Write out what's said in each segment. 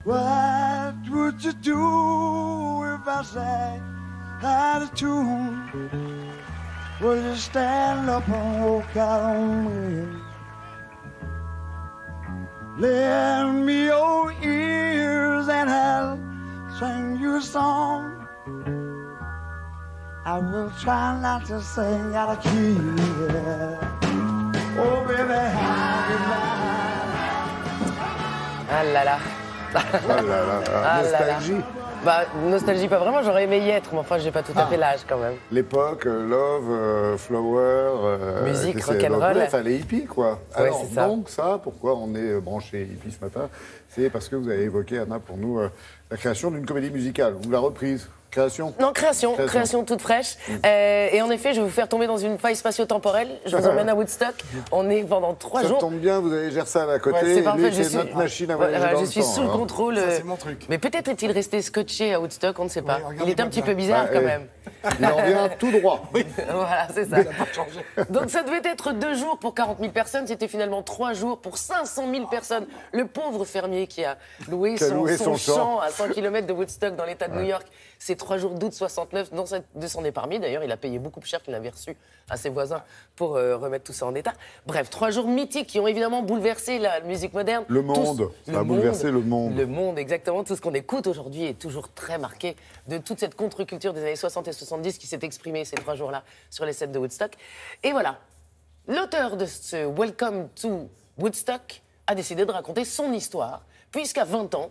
What would you do if I sang out of tune? Would you stand up and walk out on me? Lend me your ears and I'll sing you a song. I will try not to sing out of key. Oh baby, how you Ah là là. Oh là là, nostalgie. Bah, nostalgie pas vraiment, j'aurais aimé y être, mais enfin j'ai pas tout à fait l'âge quand même. L'époque, Love, Flower, Musique, que c'est- rock'n'roll. donc, enfin, les hippies, quoi. Ouais, Alors, c'est ça. donc ça, pourquoi on est branché hippie ce matin? C'est parce que vous avez évoqué, Anna, pour nous, la création d'une comédie musicale, ou la reprise. Création? Non, création toute fraîche. Et en effet, je vais vous faire tomber dans une faille spatio-temporelle. Je vous emmène à Woodstock. On est pendant 3 Ça jours. tombe bien, vous avez Gersal à côté, Ouais, c'est parfait, lui, c'est notre machine à voyager voilà, dans je le suis temps, sous le alors. contrôle. Ça, c'est mon truc. Mais peut-être est-il resté scotché à Woodstock, on ne sait pas. Oui, Il était un regardez-moi petit bien. peu bizarre quand même. Il en vient tout droit. Voilà, c'est ça. Donc ça devait être 2 jours pour 40 000 personnes, c'était finalement 3 jours pour 500 000 personnes. Le pauvre fermier qui a loué son champ à 100 km de Woodstock dans l'état de New York, c'est 3 jours d'août 69 de s'en est parmi. D'ailleurs, il a payé beaucoup plus cher qu'il n'avait reçu à ses voisins pour remettre tout ça en état. Bref, 3 jours mythiques qui ont évidemment bouleversé la musique moderne. Le monde, ça a bouleversé le monde. Le monde, exactement. Tout ce qu'on écoute aujourd'hui est toujours très marqué de toute cette contre-culture des années 60 et 70 qui s'est exprimée ces 3 jours-là sur les scènes de Woodstock. Et voilà, l'auteur de ce Welcome to Woodstock a décidé de raconter son histoire, puisqu'à 20 ans,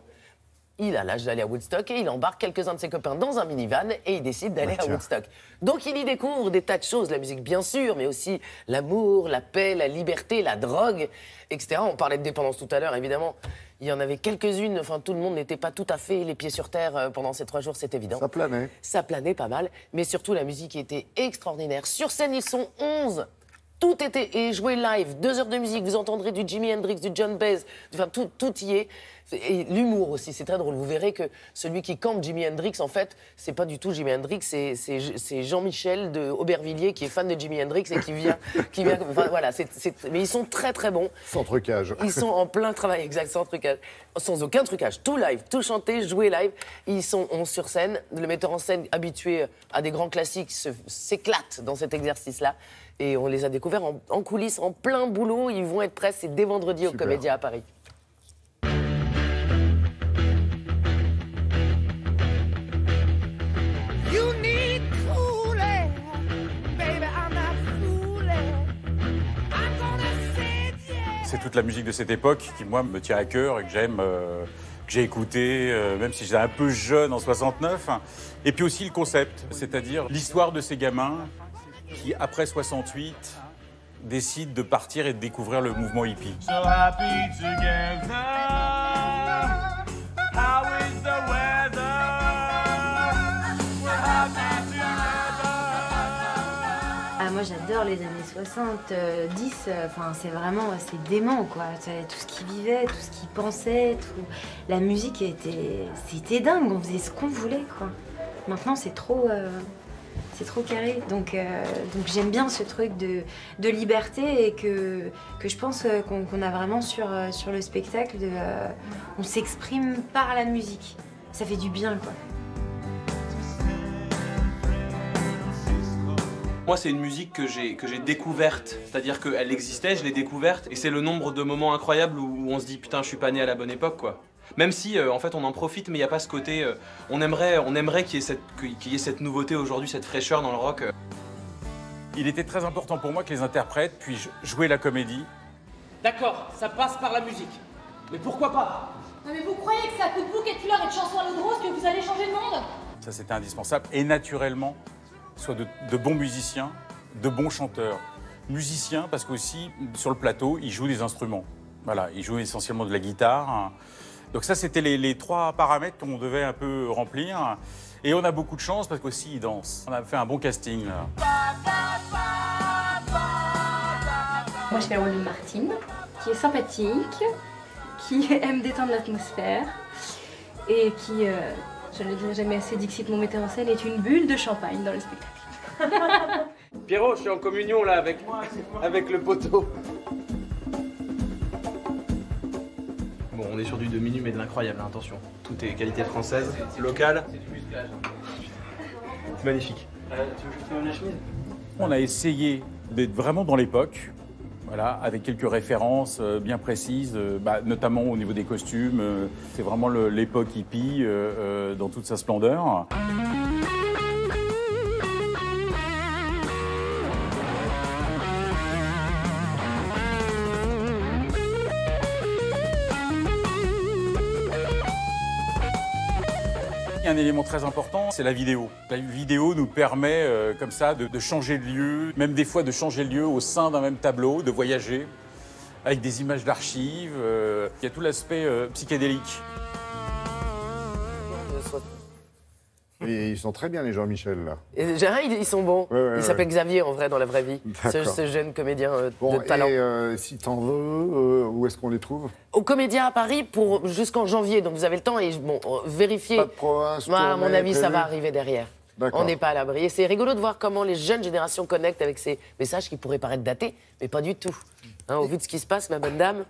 il a l'âge d'aller à Woodstock et il embarque quelques-uns de ses copains dans un minivan et il décide d'aller à Woodstock. Donc il y découvre des tas de choses, la musique bien sûr, mais aussi l'amour, la paix, la liberté, la drogue, etc. On parlait de dépendance tout à l'heure, évidemment. Il y en avait quelques-unes, enfin tout le monde n'était pas tout à fait les pieds sur terre pendant ces 3 jours, c'est évident. Ça planait. Ça planait pas mal, mais surtout la musique était extraordinaire. Sur scène, ils sont 11. Tout était joué live, 2 heures de musique, vous entendrez du Jimi Hendrix, du John Baez, enfin tout y est. Et l'humour aussi, c'est très drôle. Vous verrez que celui qui campe Jimi Hendrix, en fait, c'est pas du tout Jimi Hendrix, c'est Jean-Michel de Aubervilliers qui est fan de Jimi Hendrix et qui vient enfin voilà, mais ils sont très très bons. Sans trucage. Ils sont en plein travail, exact, sans trucage. Sans aucun trucage, tout live, tout chanté, joué live. Ils sont 11 sur scène. Le metteur en scène, habitué à des grands classiques, s'éclate dans cet exercice-là. Et on les a découverts en coulisses, en plein boulot. Ils vont être prêts, c'est dès vendredi au Super. Comédia à Paris. You need cool air, baby, I'm not fooling. I'm gonna say yeah. C'est toute la musique de cette époque qui, moi, me tient à cœur et que j'aime, que j'ai écouté, même si j'étais un peu jeune en 69. Et puis aussi le concept, c'est-à-dire l'histoire de ces gamins qui, après 68, décident de partir et de découvrir le mouvement hippie. So happy together. How is the weather? We're happy together. Ah, moi j'adore les années 70, enfin c'est vraiment, c'est dément quoi. Tout ce qu'ils vivaient, tout ce qu'ils pensaient, la musique c'était dingue, on faisait ce qu'on voulait quoi. Maintenant c'est trop carré, donc j'aime bien ce truc de liberté et que je pense qu'on a vraiment sur le spectacle, on s'exprime par la musique, ça fait du bien quoi. Moi, c'est une musique que j'ai découverte, c'est-à-dire qu'elle existait, je l'ai découverte, et c'est le nombre de moments incroyables où on se dit putain, je suis pas né à la bonne époque, quoi. Même si, en fait, on en profite, mais il n'y a pas ce côté. On aimerait qu'il y ait cette nouveauté aujourd'hui, cette fraîcheur dans le rock. Il était très important pour moi que les interprètes puissent jouer la comédie. D'accord, ça passe par la musique. Mais pourquoi pas? Non mais vous croyez que c'est à coup de bouquet de fleurs et de chansons à l'eau de rose que vous allez changer le monde? Ça, c'était indispensable. Et naturellement, soit de bons musiciens, de bons chanteurs. Musiciens, parce qu'aussi, sur le plateau, ils jouent des instruments. Voilà, ils jouent essentiellement de la guitare. Donc ça, c'était les 3 paramètres qu'on devait un peu remplir. Et on a beaucoup de chance parce qu'aussi, ils dansent. On a fait un bon casting, là. Moi, je fais le rôle de Martine, qui est sympathique, qui aime détendre l'atmosphère et qui, je ne le dirai jamais assez, Dixit, mon metteur en scène, est une bulle de champagne dans le spectacle. Pierrot, je suis en communion là avec le poteau. Bon, on est sur du demi-nu, mais de l'incroyable, hein, attention. Tout est qualité française, locale. C'est magnifique. Tu veux que je te fasse la chemise? On a essayé d'être vraiment dans l'époque, voilà, avec quelques références bien précises, notamment au niveau des costumes. C'est vraiment l'époque hippie dans toute sa splendeur. Il y a un élément très important, c'est la vidéo. La vidéo nous permet, comme ça, de changer de lieu, même des fois de changer de lieu au sein d'un même tableau, de voyager, avec des images d'archives. Il y a tout l'aspect psychédélique. Et ils sont très bien, les Jean-Michel, là. Et Gérard, ils sont bons. Ouais, Il s'appelle Xavier, en vrai, dans la vraie vie. Ce jeune comédien Bon, de talent. et si t'en veux, où est-ce qu'on les trouve? Au Comédia à Paris jusqu'en janvier, donc vous avez le temps et bon, vérifiez. Pas de province, Moi, à mon tournée avis, ça prévue? va arriver derrière. D'accord. On n'est pas à l'abri. Et c'est rigolo de voir comment les jeunes générations connectent avec ces messages qui pourraient paraître datés, mais pas du tout. Hein, au vu de ce qui se passe, ma bonne dame.